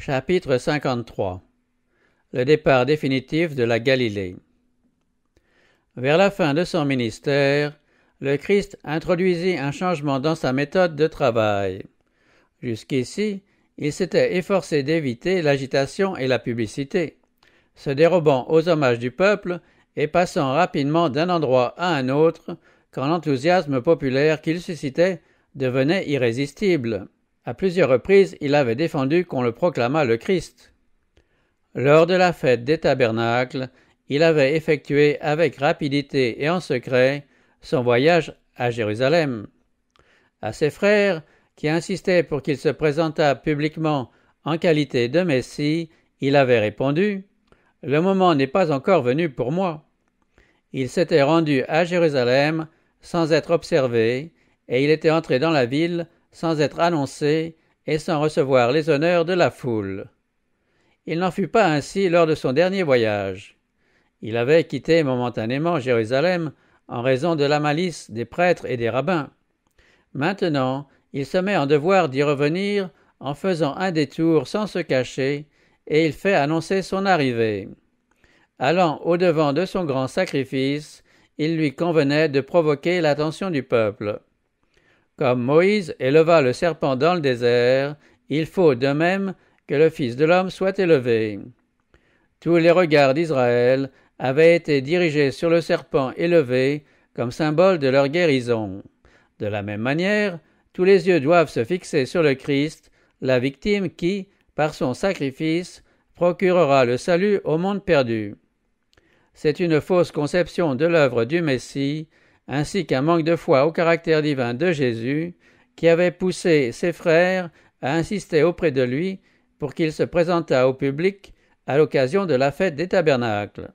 Chapitre 53. Le départ définitif de la Galilée. Vers la fin de son ministère, le Christ introduisit un changement dans sa méthode de travail. Jusqu'ici, il s'était efforcé d'éviter l'agitation et la publicité, se dérobant aux hommages du peuple et passant rapidement d'un endroit à un autre quand l'enthousiasme populaire qu'il suscitait devenait irrésistible. À plusieurs reprises, il avait défendu qu'on le proclamât le Christ. Lors de la fête des tabernacles, il avait effectué avec rapidité et en secret son voyage à Jérusalem. À ses frères, qui insistaient pour qu'il se présentât publiquement en qualité de Messie, il avait répondu « Le moment n'est pas encore venu pour moi ». Il s'était rendu à Jérusalem sans être observé, et il était entré dans la ville sans être annoncé et sans recevoir les honneurs de la foule. Il n'en fut pas ainsi lors de son dernier voyage. Il avait quitté momentanément Jérusalem en raison de la malice des prêtres et des rabbins. Maintenant, il se met en devoir d'y revenir en faisant un détour sans se cacher, et il fait annoncer son arrivée. Allant au-devant de son grand sacrifice, il lui convenait de provoquer l'attention du peuple. Comme Moïse éleva le serpent dans le désert, il faut de même que le Fils de l'homme soit élevé. Tous les regards d'Israël avaient été dirigés sur le serpent élevé comme symbole de leur guérison. De la même manière, tous les yeux doivent se fixer sur le Christ, la victime qui, par son sacrifice, procurera le salut au monde perdu. C'est une fausse conception de l'œuvre du Messie, ainsi qu'un manque de foi au caractère divin de Jésus, qui avait poussé ses frères à insister auprès de lui pour qu'il se présentât au public à l'occasion de la fête des tabernacles.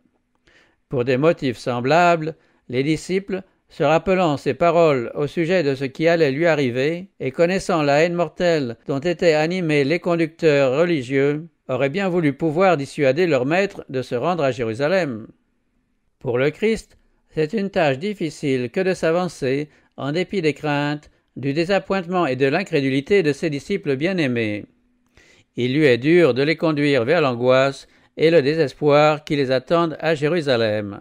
Pour des motifs semblables, les disciples, se rappelant ses paroles au sujet de ce qui allait lui arriver, et connaissant la haine mortelle dont étaient animés les conducteurs religieux, auraient bien voulu pouvoir dissuader leur maître de se rendre à Jérusalem. Pour le Christ, c'est une tâche difficile que de s'avancer en dépit des craintes, du désappointement et de l'incrédulité de ses disciples bien-aimés. Il lui est dur de les conduire vers l'angoisse et le désespoir qui les attendent à Jérusalem.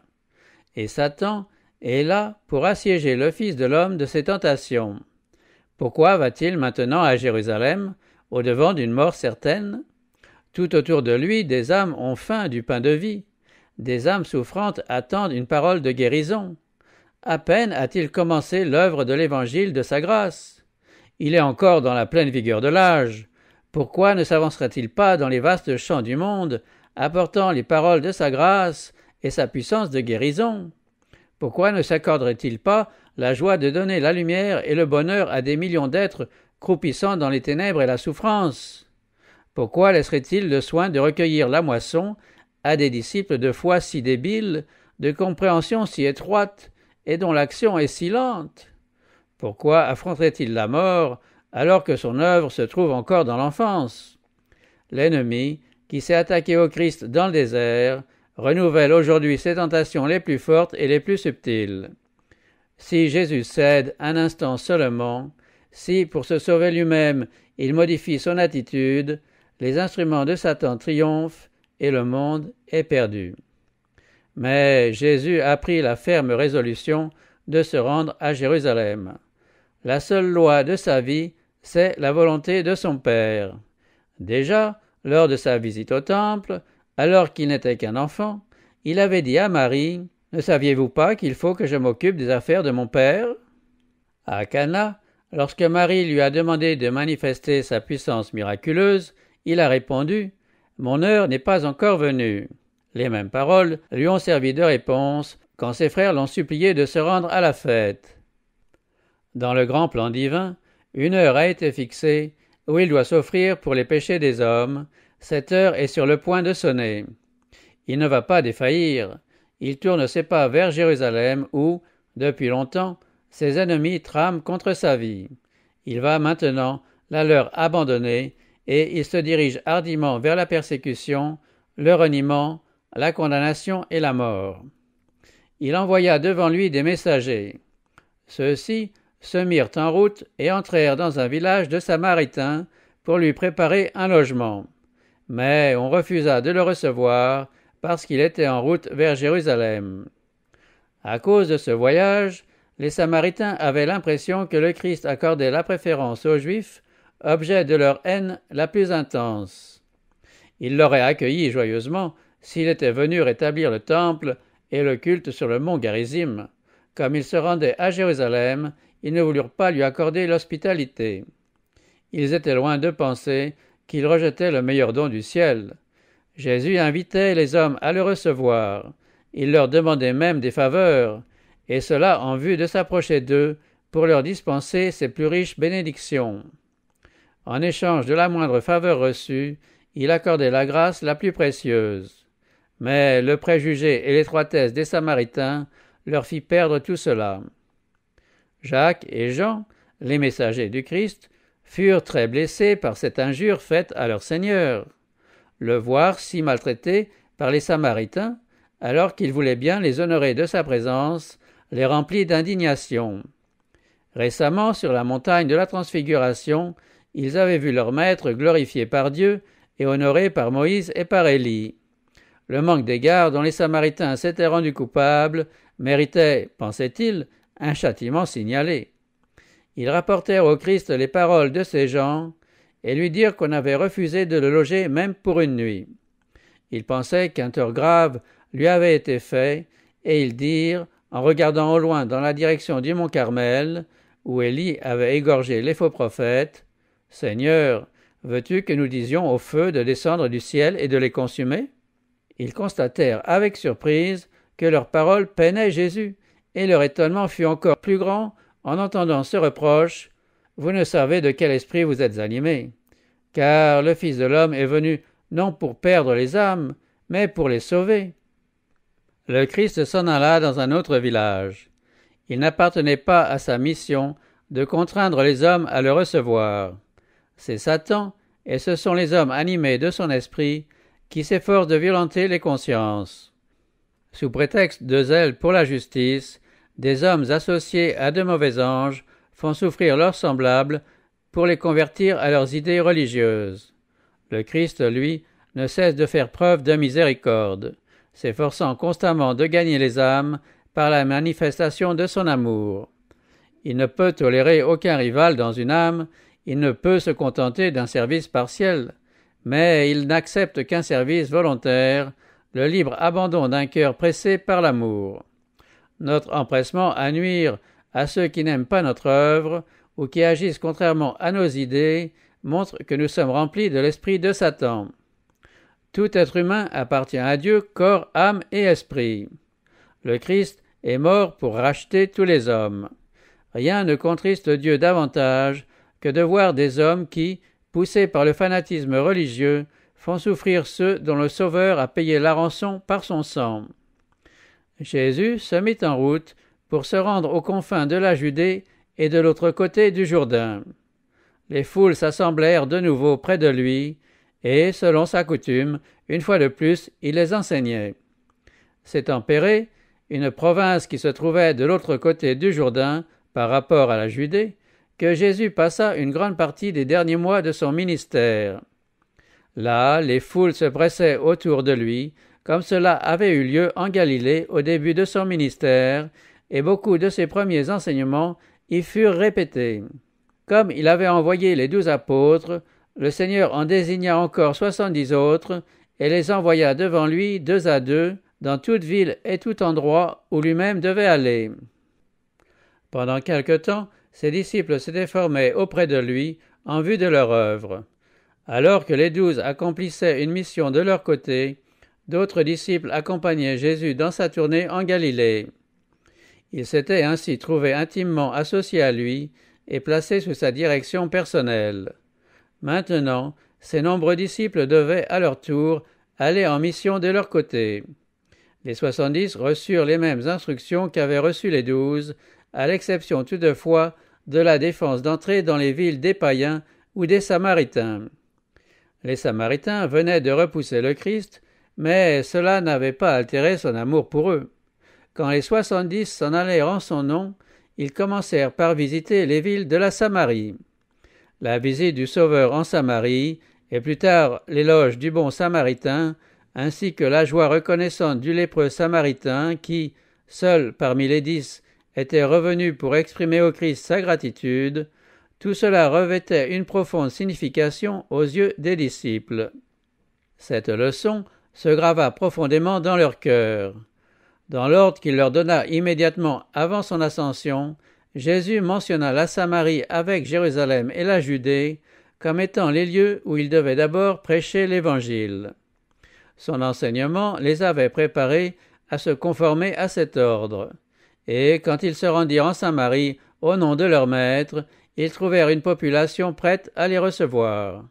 Et Satan est là pour assiéger le Fils de l'homme de ses tentations. Pourquoi va-t-il maintenant à Jérusalem, au-devant d'une mort certaine? Tout autour de lui, des âmes ont faim du pain de vie. Des âmes souffrantes attendent une parole de guérison. À peine a-t-il commencé l'œuvre de l'évangile de sa grâce. Il est encore dans la pleine vigueur de l'âge. Pourquoi ne s'avancerait-il pas dans les vastes champs du monde, apportant les paroles de sa grâce et sa puissance de guérison? Pourquoi ne s'accorderait-il pas la joie de donner la lumière et le bonheur à des millions d'êtres croupissant dans les ténèbres et la souffrance? Pourquoi laisserait-il le soin de recueillir la moisson à des disciples de foi si débiles, de compréhension si étroite, et dont l'action est si lente? Pourquoi affronterait-il la mort alors que son œuvre se trouve encore dans l'enfance? L'ennemi, qui s'est attaqué au Christ dans le désert, renouvelle aujourd'hui ses tentations les plus fortes et les plus subtiles. Si Jésus cède un instant seulement, si, pour se sauver lui-même, il modifie son attitude, les instruments de Satan triomphent et le monde est perdu. Mais Jésus a pris la ferme résolution de se rendre à Jérusalem. La seule loi de sa vie, c'est la volonté de son Père. Déjà, lors de sa visite au temple, alors qu'il n'était qu'un enfant, il avait dit à Marie « Ne saviez-vous pas qu'il faut que je m'occupe des affaires de mon Père ?» À Cana, lorsque Marie lui a demandé de manifester sa puissance miraculeuse, il a répondu « Mon heure n'est pas encore venue ». Les mêmes paroles lui ont servi de réponse quand ses frères l'ont supplié de se rendre à la fête. Dans le grand plan divin, une heure a été fixée où il doit s'offrir pour les péchés des hommes. Cette heure est sur le point de sonner. Il ne va pas défaillir. Il tourne ses pas vers Jérusalem où, depuis longtemps, ses ennemis trament contre sa vie. Il va maintenant la leur abandonner et il se dirige hardiment vers la persécution, le reniement, la condamnation et la mort. Il envoya devant lui des messagers. Ceux-ci se mirent en route et entrèrent dans un village de Samaritains pour lui préparer un logement. mais on refusa de le recevoir parce qu'il était en route vers Jérusalem. À cause de ce voyage, les Samaritains avaient l'impression que le Christ accordait la préférence aux Juifs, objet de leur haine la plus intense. Ils l'auraient accueilli joyeusement s'il était venu rétablir le temple et le culte sur le mont Garizim. Comme il se rendait à Jérusalem, ils ne voulurent pas lui accorder l'hospitalité. Ils étaient loin de penser qu'il rejetait le meilleur don du ciel. Jésus invitait les hommes à le recevoir. Il leur demandait même des faveurs, et cela en vue de s'approcher d'eux pour leur dispenser ses plus riches bénédictions. En échange de la moindre faveur reçue, il accordait la grâce la plus précieuse. Mais le préjugé et l'étroitesse des Samaritains leur fit perdre tout cela. Jacques et Jean, les messagers du Christ, furent très blessés par cette injure faite à leur Seigneur. Le voir si maltraité par les Samaritains, alors qu'il voulait bien les honorer de sa présence, les remplit d'indignation. Récemment, sur la montagne de la Transfiguration, ils avaient vu leur maître glorifié par Dieu et honoré par Moïse et par Élie. Le manque d'égard dont les Samaritains s'étaient rendus coupables méritait, pensait-il, un châtiment signalé. Ils rapportèrent au Christ les paroles de ces gens et lui dirent qu'on avait refusé de le loger même pour une nuit. Ils pensaient qu'un tort grave lui avait été fait, et ils dirent, en regardant au loin dans la direction du mont Carmel, où Élie avait égorgé les faux prophètes, « Seigneur, veux-tu que nous disions au feu de descendre du ciel et de les consumer ?» Ils constatèrent avec surprise que leurs paroles peinaient Jésus, et leur étonnement fut encore plus grand en entendant ce reproche, « Vous ne savez de quel esprit vous êtes animés, car le Fils de l'homme est venu non pour perdre les âmes, mais pour les sauver. » Le Christ s'en alla dans un autre village. Il n'appartenait pas à sa mission de contraindre les hommes à le recevoir. C'est Satan, et ce sont les hommes animés de son esprit qui s'efforcent de violenter les consciences. Sous prétexte de zèle pour la justice, des hommes associés à de mauvais anges font souffrir leurs semblables pour les convertir à leurs idées religieuses. Le Christ, lui, ne cesse de faire preuve de miséricorde, s'efforçant constamment de gagner les âmes par la manifestation de son amour. Il ne peut tolérer aucun rival dans une âme, il ne peut se contenter d'un service partiel, mais il n'accepte qu'un service volontaire, le libre abandon d'un cœur pressé par l'amour. Notre empressement à nuire à ceux qui n'aiment pas notre œuvre ou qui agissent contrairement à nos idées montre que nous sommes remplis de l'esprit de Satan. Tout être humain appartient à Dieu, corps, âme et esprit. Le Christ est mort pour racheter tous les hommes. Rien ne contriste Dieu davantage que de voir des hommes qui, poussés par le fanatisme religieux, font souffrir ceux dont le Sauveur a payé la rançon par son sang. Jésus se mit en route pour se rendre aux confins de la Judée et de l'autre côté du Jourdain. Les foules s'assemblèrent de nouveau près de lui, et, selon sa coutume, une fois de plus, il les enseignait. C'est en Pérée, une province qui se trouvait de l'autre côté du Jourdain par rapport à la Judée, que Jésus passa une grande partie des derniers mois de son ministère. Là, les foules se pressaient autour de lui, comme cela avait eu lieu en Galilée au début de son ministère, et beaucoup de ses premiers enseignements y furent répétés. Comme il avait envoyé les 12 apôtres, le Seigneur en désigna encore 70 autres, et les envoya devant lui 2 à 2, dans toute ville et tout endroit où lui-même devait aller. Pendant quelque temps, ses disciples s'étaient formés auprès de lui en vue de leur œuvre. Alors que les 12 accomplissaient une mission de leur côté, d'autres disciples accompagnaient Jésus dans sa tournée en Galilée. Ils s'étaient ainsi trouvés intimement associés à lui et placés sous sa direction personnelle. Maintenant, ces nombreux disciples devaient, à leur tour, aller en mission de leur côté. Les 70 reçurent les mêmes instructions qu'avaient reçues les 12, à l'exception toutefois de la défense d'entrer dans les villes des païens ou des Samaritains. Les Samaritains venaient de repousser le Christ, mais cela n'avait pas altéré son amour pour eux. Quand les 70 s'en allèrent en son nom, ils commencèrent par visiter les villes de la Samarie. La visite du Sauveur en Samarie et plus tard l'éloge du bon Samaritain, ainsi que la joie reconnaissante du lépreux Samaritain qui, seul parmi les 10, était revenu pour exprimer au Christ sa gratitude, tout cela revêtait une profonde signification aux yeux des disciples. Cette leçon se grava profondément dans leur cœur. Dans l'ordre qu'il leur donna immédiatement avant son ascension, Jésus mentionna la Samarie avec Jérusalem et la Judée comme étant les lieux où il devait d'abord prêcher l'Évangile. Son enseignement les avait préparés à se conformer à cet ordre. Et quand ils se rendirent en Samarie au nom de leur maître, ils trouvèrent une population prête à les recevoir.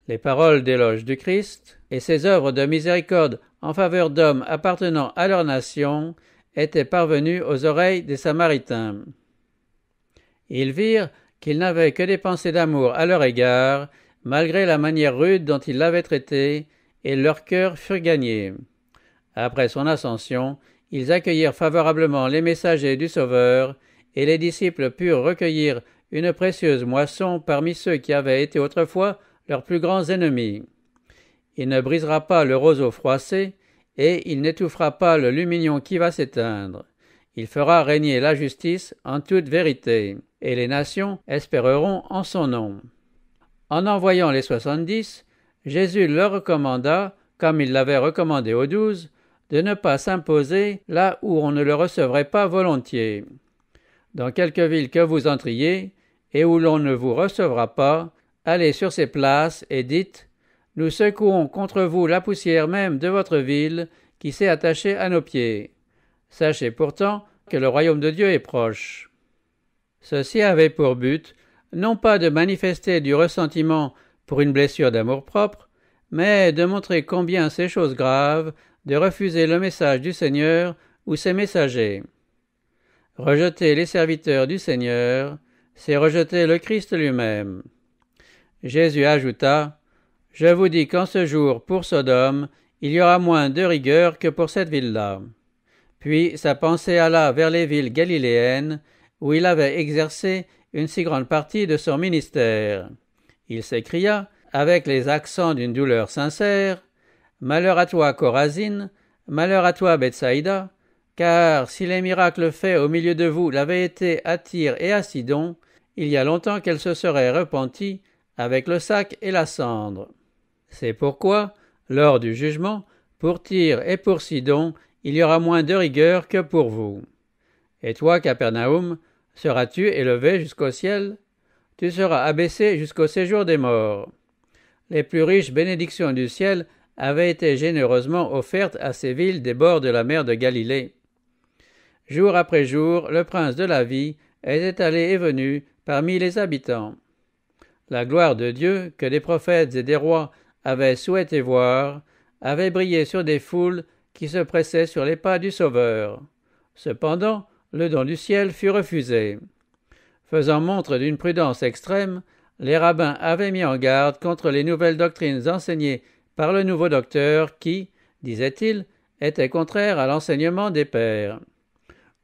Les paroles d'éloge du Christ et ses œuvres de miséricorde en faveur d'hommes appartenant à leur nation étaient parvenues aux oreilles des Samaritains. Ils virent qu'ils n'avaient que des pensées d'amour à leur égard, malgré la manière rude dont ils l'avaient traité, et leurs cœurs furent gagnés. Après son ascension, ils accueillirent favorablement les messagers du Sauveur, et les disciples purent recueillir une précieuse moisson parmi ceux qui avaient été autrefois leurs plus grands ennemis. Il ne brisera pas le roseau froissé, et il n'étouffera pas le lumignon qui va s'éteindre. Il fera régner la justice en toute vérité, et les nations espéreront en son nom. En envoyant les 70, Jésus leur recommanda, comme il l'avait recommandé aux 12, de ne pas s'imposer là où on ne le recevrait pas volontiers. Dans quelque ville que vous entriez, et où l'on ne vous recevra pas, allez sur ces places et dites « Nous secouons contre vous la poussière même de votre ville qui s'est attachée à nos pieds. Sachez pourtant que le royaume de Dieu est proche. » Ceci avait pour but, non pas de manifester du ressentiment pour une blessure d'amour-propre, mais de montrer combien c'est chose grave de refuser le message du Seigneur ou ses messagers. Rejeter les serviteurs du Seigneur, c'est rejeter le Christ lui-même. Jésus ajouta « Je vous dis qu'en ce jour, pour Sodome, il y aura moins de rigueur que pour cette ville-là. » Puis sa pensée alla vers les villes galiléennes, où il avait exercé une si grande partie de son ministère. Il s'écria, avec les accents d'une douleur sincère, « Malheur à toi, Chorazine, malheur à toi, Bethsaïda, car si les miracles faits au milieu de vous l'avaient été à Tyr et à Sidon, il y a longtemps qu'elles se seraient repenties avec le sac et la cendre. C'est pourquoi, lors du jugement, pour Tyr et pour Sidon, il y aura moins de rigueur que pour vous. Et toi, Capernaum, seras-tu élevé jusqu'au ciel? Tu seras abaissé jusqu'au séjour des morts. » Les plus riches bénédictions du ciel avaient été généreusement offertes à ces villes des bords de la mer de Galilée. Jour après jour, le prince de la vie était allé et venu parmi les habitants. La gloire de Dieu, que des prophètes et des rois avaient souhaité voir, avait brillé sur des foules qui se pressaient sur les pas du Sauveur. Cependant, le don du ciel fut refusé. Faisant montre d'une prudence extrême, les rabbins avaient mis en garde contre les nouvelles doctrines enseignées par le nouveau docteur qui, disait-il, étaient contraires à l'enseignement des pères.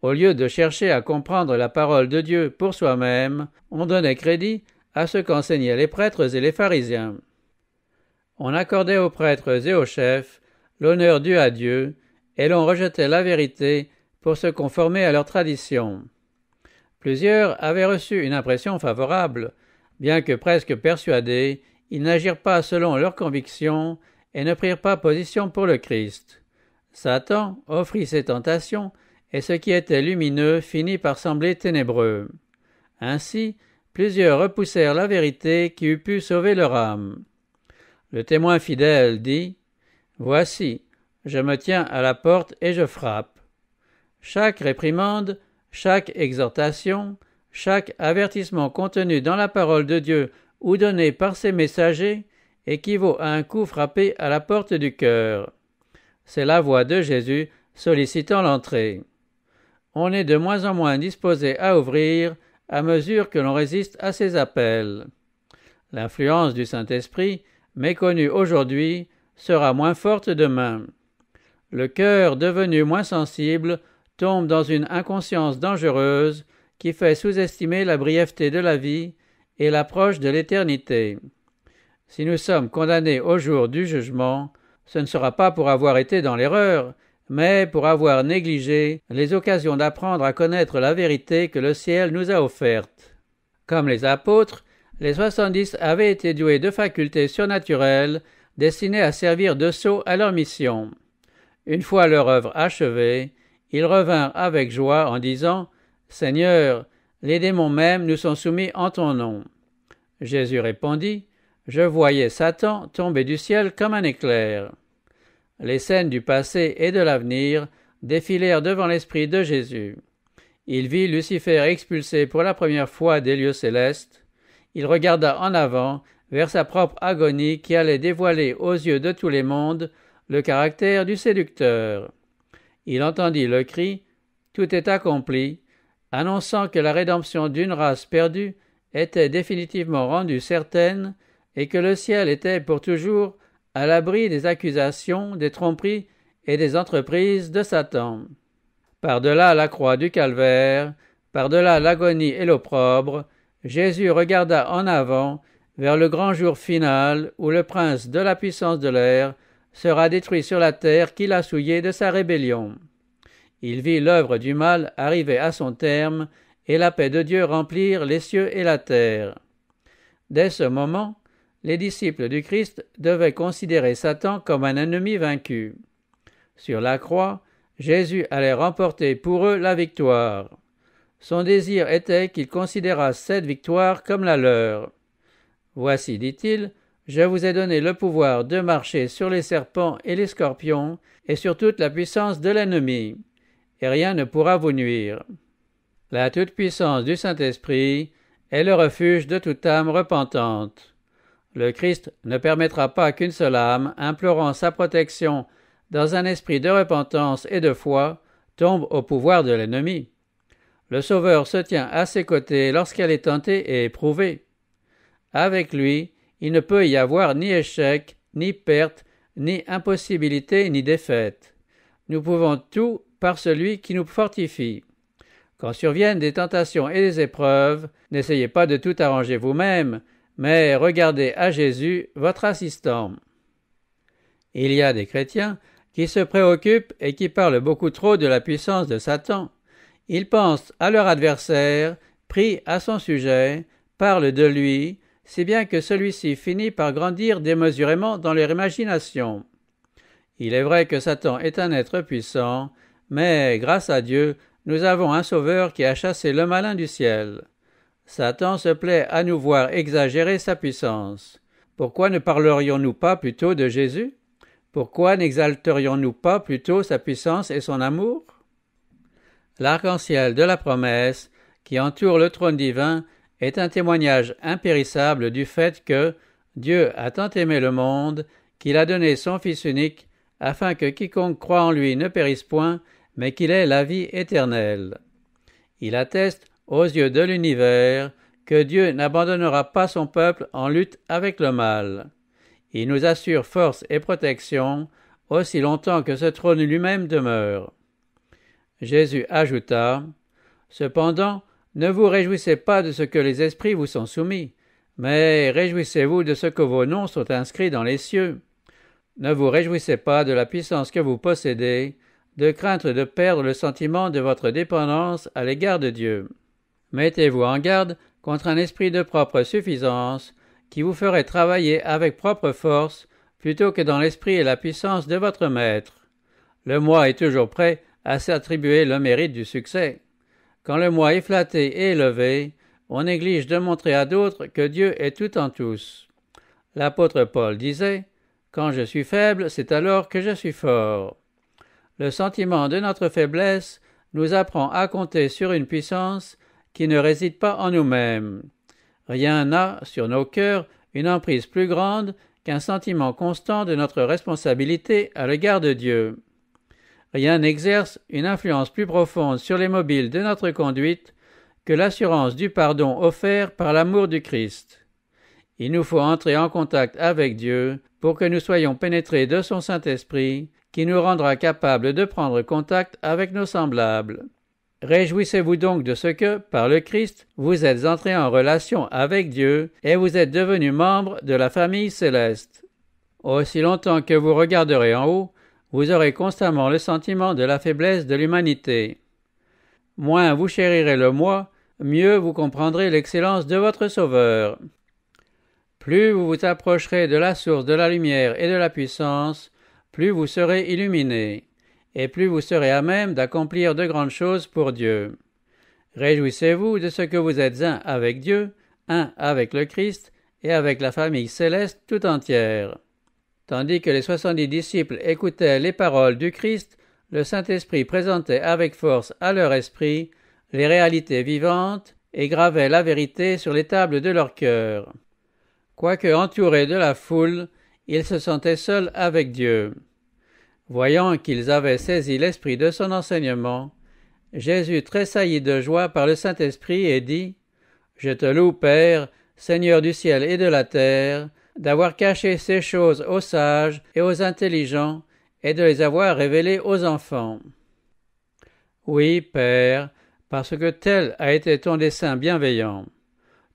Au lieu de chercher à comprendre la parole de Dieu pour soi-même, on donnait crédit à ce qu'enseignaient les prêtres et les pharisiens. On accordait aux prêtres et aux chefs l'honneur dû à Dieu, et l'on rejetait la vérité pour se conformer à leur tradition. Plusieurs avaient reçu une impression favorable, bien que presque persuadés, ils n'agirent pas selon leurs convictions et ne prirent pas position pour le Christ. Satan offrit ses tentations, et ce qui était lumineux finit par sembler ténébreux. Ainsi, plusieurs repoussèrent la vérité qui eût pu sauver leur âme. Le témoin fidèle dit « Voici, je me tiens à la porte et je frappe. » Chaque réprimande, chaque exhortation, chaque avertissement contenu dans la parole de Dieu ou donné par ses messagers équivaut à un coup frappé à la porte du cœur. C'est la voix de Jésus sollicitant l'entrée. On est de moins en moins disposé à ouvrir à mesure que l'on résiste à ses appels. L'influence du Saint-Esprit, méconnue aujourd'hui, sera moins forte demain. Le cœur devenu moins sensible tombe dans une inconscience dangereuse qui fait sous-estimer la brièveté de la vie et l'approche de l'éternité. Si nous sommes condamnés au jour du jugement, ce ne sera pas pour avoir été dans l'erreur, mais pour avoir négligé les occasions d'apprendre à connaître la vérité que le ciel nous a offerte. Comme les apôtres, les 70 avaient été doués de facultés surnaturelles destinées à servir de sceau à leur mission. Une fois leur œuvre achevée, ils revinrent avec joie en disant « Seigneur, les démons même nous sont soumis en ton nom. » Jésus répondit « Je voyais Satan tomber du ciel comme un éclair. » Les scènes du passé et de l'avenir défilèrent devant l'esprit de Jésus. Il vit Lucifer expulsé pour la première fois des lieux célestes. Il regarda en avant vers sa propre agonie qui allait dévoiler aux yeux de tous les mondes le caractère du séducteur. Il entendit le cri « Tout est accompli », annonçant que la rédemption d'une race perdue était définitivement rendue certaine et que le ciel était pour toujours à l'abri des accusations, des tromperies et des entreprises de Satan. Par-delà la croix du calvaire, par-delà l'agonie et l'opprobre, Jésus regarda en avant vers le grand jour final où le prince de la puissance de l'air sera détruit sur la terre qu'il a souillée de sa rébellion. Il vit l'œuvre du mal arriver à son terme et la paix de Dieu remplir les cieux et la terre. Dès ce moment, les disciples du Christ devaient considérer Satan comme un ennemi vaincu. Sur la croix, Jésus allait remporter pour eux la victoire. Son désir était qu'ils considérassent cette victoire comme la leur. « Voici, dit-il, je vous ai donné le pouvoir de marcher sur les serpents et les scorpions et sur toute la puissance de l'ennemi, et rien ne pourra vous nuire. » La toute-puissance du Saint-Esprit est le refuge de toute âme repentante. Le Christ ne permettra pas qu'une seule âme, implorant sa protection dans un esprit de repentance et de foi, tombe au pouvoir de l'ennemi. Le Sauveur se tient à ses côtés lorsqu'elle est tentée et éprouvée. Avec lui, il ne peut y avoir ni échec, ni perte, ni impossibilité, ni défaite. Nous pouvons tout par celui qui nous fortifie. Quand surviennent des tentations et des épreuves, n'essayez pas de tout arranger vous-même, mais regardez à Jésus, votre assistant. Il y a des chrétiens qui se préoccupent et qui parlent beaucoup trop de la puissance de Satan. Ils pensent à leur adversaire, prient à son sujet, parlent de lui, si bien que celui-ci finit par grandir démesurément dans leur imagination. Il est vrai que Satan est un être puissant, mais grâce à Dieu, nous avons un Sauveur qui a chassé le malin du ciel. Satan se plaît à nous voir exagérer sa puissance. Pourquoi ne parlerions-nous pas plutôt de Jésus? Pourquoi n'exalterions-nous pas plutôt sa puissance et son amour? L'arc-en-ciel de la promesse, qui entoure le trône divin, est un témoignage impérissable du fait que Dieu a tant aimé le monde qu'il a donné son Fils unique, afin que quiconque croit en lui ne périsse point, mais qu'il ait la vie éternelle. Il atteste aux yeux de l'univers que Dieu n'abandonnera pas son peuple en lutte avec le mal. Il nous assure force et protection aussi longtemps que ce trône lui-même demeure. Jésus ajouta « Cependant, ne vous réjouissez pas de ce que les esprits vous sont soumis, mais réjouissez-vous de ce que vos noms sont inscrits dans les cieux. Ne vous réjouissez pas de la puissance que vous possédez, de crainte de perdre le sentiment de votre dépendance à l'égard de Dieu. Mettez-vous en garde contre un esprit de propre suffisance qui vous ferait travailler avec propre force plutôt que dans l'esprit et la puissance de votre maître. Le moi est toujours prêt à s'attribuer le mérite du succès. Quand le moi est flatté et élevé, on néglige de montrer à d'autres que Dieu est tout en tous. L'apôtre Paul disait « Quand je suis faible, c'est alors que je suis fort ». Le sentiment de notre faiblesse nous apprend à compter sur une puissance qui ne réside pas en nous-mêmes. Rien n'a, sur nos cœurs, une emprise plus grande qu'un sentiment constant de notre responsabilité à l'égard de Dieu. Rien n'exerce une influence plus profonde sur les mobiles de notre conduite que l'assurance du pardon offert par l'amour du Christ. Il nous faut entrer en contact avec Dieu pour que nous soyons pénétrés de son Saint-Esprit qui nous rendra capables de prendre contact avec nos semblables. Réjouissez-vous donc de ce que, par le Christ, vous êtes entrés en relation avec Dieu et vous êtes devenus membres de la famille céleste. Aussi longtemps que vous regarderez en haut, vous aurez constamment le sentiment de la faiblesse de l'humanité. Moins vous chérirez le moi, mieux vous comprendrez l'excellence de votre Sauveur. Plus vous vous approcherez de la source de la lumière et de la puissance, plus vous serez illuminés, et plus vous serez à même d'accomplir de grandes choses pour Dieu. Réjouissez-vous de ce que vous êtes un avec Dieu, un avec le Christ et avec la famille céleste tout entière. Tandis que les 70 disciples écoutaient les paroles du Christ, le Saint-Esprit présentait avec force à leur esprit les réalités vivantes et gravait la vérité sur les tables de leur cœur. Quoique entourés de la foule, ils se sentaient seuls avec Dieu. Voyant qu'ils avaient saisi l'esprit de son enseignement, Jésus tressaillit de joie par le Saint-Esprit et dit « Je te loue, Père, Seigneur du ciel et de la terre, d'avoir caché ces choses aux sages et aux intelligents, et de les avoir révélées aux enfants. Oui, Père, parce que tel a été ton dessein bienveillant.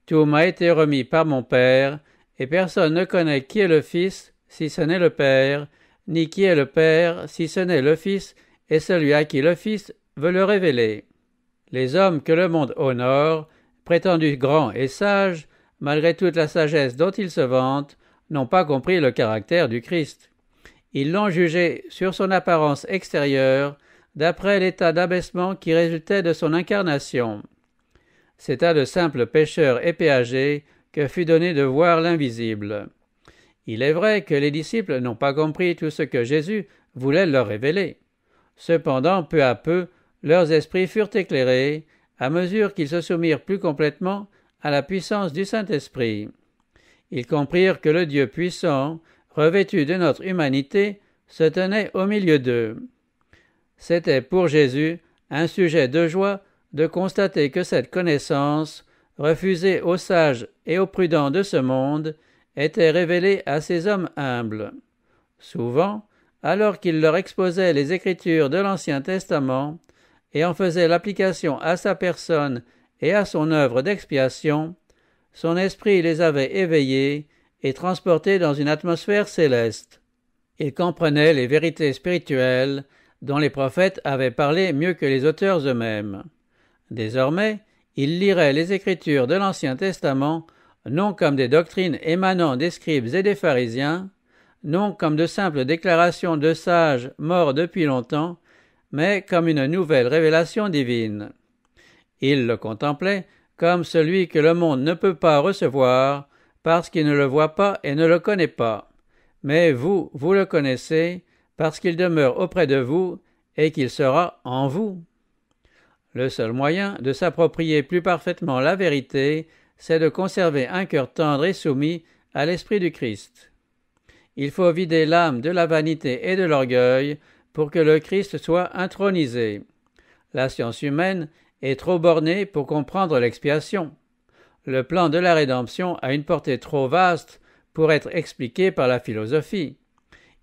Tout m'a été remis par mon Père, et personne ne connaît qui est le Fils, si ce n'est le Père, ni qui est le Père, si ce n'est le Fils, et celui à qui le Fils veut le révéler. Les hommes que le monde honore, prétendus grands et sages, malgré toute la sagesse dont ils se vantent, n'ont pas compris le caractère du Christ. Ils l'ont jugé sur son apparence extérieure, d'après l'état d'abaissement qui résultait de son incarnation. C'est à de simples pécheurs et péagers que fut donné de voir l'invisible. Il est vrai que les disciples n'ont pas compris tout ce que Jésus voulait leur révéler. Cependant, peu à peu, leurs esprits furent éclairés, à mesure qu'ils se soumirent plus complètement à la puissance du Saint-Esprit. Ils comprirent que le Dieu puissant, revêtu de notre humanité, se tenait au milieu d'eux. C'était pour Jésus un sujet de joie de constater que cette connaissance, refusée aux sages et aux prudents de ce monde, était révélée à ces hommes humbles. Souvent, alors qu'il leur exposait les Écritures de l'Ancien Testament et en faisait l'application à sa personne et à son œuvre d'expiation, son esprit les avait éveillés et transportés dans une atmosphère céleste. Il comprenait les vérités spirituelles dont les prophètes avaient parlé mieux que les auteurs eux-mêmes. Désormais, il lirait les Écritures de l'Ancien Testament non comme des doctrines émanant des scribes et des pharisiens, non comme de simples déclarations de sages morts depuis longtemps, mais comme une nouvelle révélation divine. Il le contemplait comme celui que le monde ne peut pas recevoir, parce qu'il ne le voit pas et ne le connaît pas. Mais vous le connaissez, parce qu'il demeure auprès de vous et qu'il sera en vous. Le seul moyen de s'approprier plus parfaitement la vérité, c'est de conserver un cœur tendre et soumis à l'Esprit du Christ. Il faut vider l'âme de la vanité et de l'orgueil pour que le Christ soit intronisé. La science humaine est trop bornée pour comprendre l'expiation. Le plan de la rédemption a une portée trop vaste pour être expliqué par la philosophie.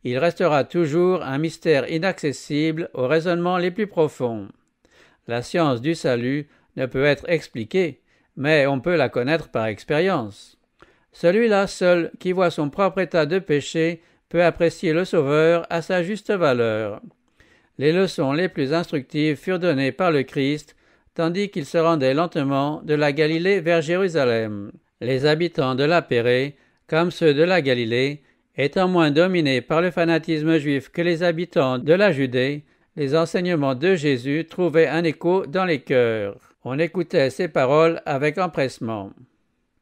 Il restera toujours un mystère inaccessible aux raisonnements les plus profonds. La science du salut ne peut être expliquée, mais on peut la connaître par expérience. Celui-là seul qui voit son propre état de péché peut apprécier le Sauveur à sa juste valeur. Les leçons les plus instructives furent données par le Christ, tandis qu'il se rendait lentement de la Galilée vers Jérusalem. Les habitants de la Pérée, comme ceux de la Galilée, étant moins dominés par le fanatisme juif que les habitants de la Judée, les enseignements de Jésus trouvaient un écho dans les cœurs. On écoutait ses paroles avec empressement.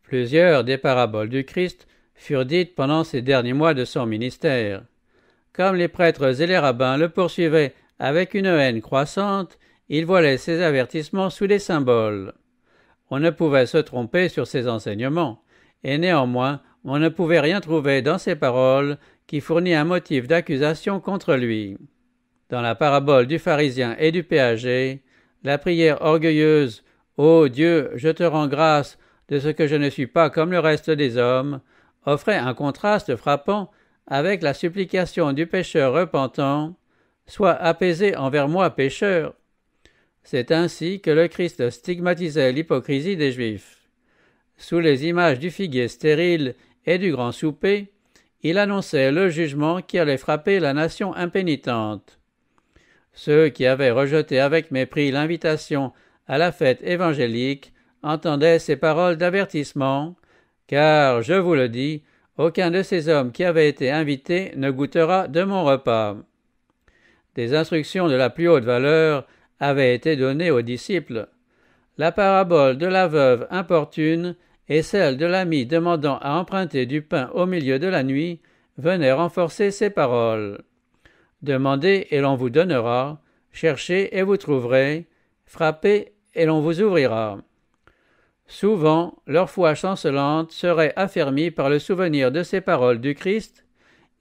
Plusieurs des paraboles du Christ furent dites pendant ces derniers mois de son ministère. Comme les prêtres et les rabbins le poursuivaient avec une haine croissante, il voilait ses avertissements sous des symboles. On ne pouvait se tromper sur ses enseignements, et néanmoins on ne pouvait rien trouver dans ses paroles qui fournit un motif d'accusation contre lui. Dans la parabole du pharisien et du péager, la prière orgueilleuse « Ô Dieu, je te rends grâce de ce que je ne suis pas comme le reste des hommes » offrait un contraste frappant avec la supplication du pécheur repentant « Sois apaisé envers moi, pécheur ». C'est ainsi que le Christ stigmatisait l'hypocrisie des Juifs. Sous les images du figuier stérile et du grand souper, il annonçait le jugement qui allait frapper la nation impénitente. Ceux qui avaient rejeté avec mépris l'invitation à la fête évangélique entendaient ces paroles d'avertissement, car, je vous le dis, aucun de ces hommes qui avaient été invités ne goûtera de mon repas. Des instructions de la plus haute valeur avaient été données aux disciples. La parabole de la veuve importune et celle de l'ami demandant à emprunter du pain au milieu de la nuit venaient renforcer ces paroles. Demandez et l'on vous donnera, cherchez et vous trouverez, frappez et l'on vous ouvrira. Souvent, leur foi chancelante serait affermie par le souvenir de ces paroles du Christ,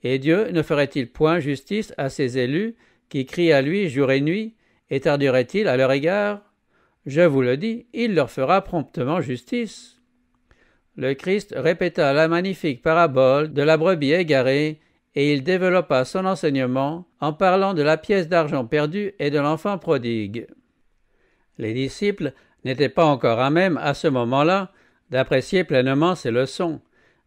et Dieu ne ferait-il point justice à ses élus qui crient à lui jour et nuit, et tarderait-il à leur égard? Je vous le dis, il leur fera promptement justice. Le Christ répéta la magnifique parabole de la brebis égarée, et il développa son enseignement en parlant de la pièce d'argent perdue et de l'enfant prodigue. Les disciples n'étaient pas encore à même, à ce moment-là, d'apprécier pleinement ces leçons,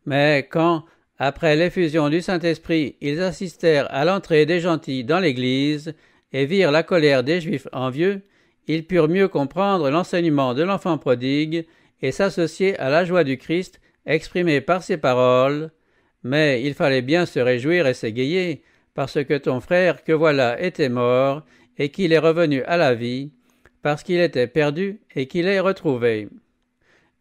mais quand, après l'effusion du Saint-Esprit, ils assistèrent à l'entrée des gentils dans l'Église et virent la colère des Juifs envieux, ils purent mieux comprendre l'enseignement de l'enfant prodigue et s'associer à la joie du Christ exprimée par ces paroles. Mais il fallait bien se réjouir et s'égayer, parce que ton frère que voilà était mort, et qu'il est revenu à la vie, parce qu'il était perdu et qu'il est retrouvé.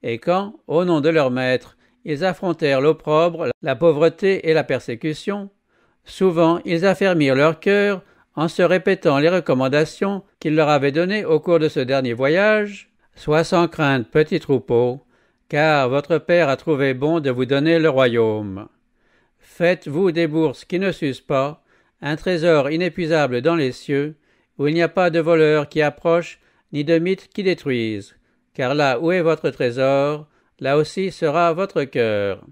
Et quand, au nom de leur maître, ils affrontèrent l'opprobre, la pauvreté et la persécution, souvent ils affermirent leur cœur en se répétant les recommandations qu'il leur avait données au cours de ce dernier voyage. Sois sans crainte, petit troupeau, car votre Père a trouvé bon de vous donner le royaume. Faites-vous des bourses qui ne s'usent pas, un trésor inépuisable dans les cieux, où il n'y a pas de voleurs qui approchent, ni de mythes qui détruisent, car là où est votre trésor, là aussi sera votre cœur.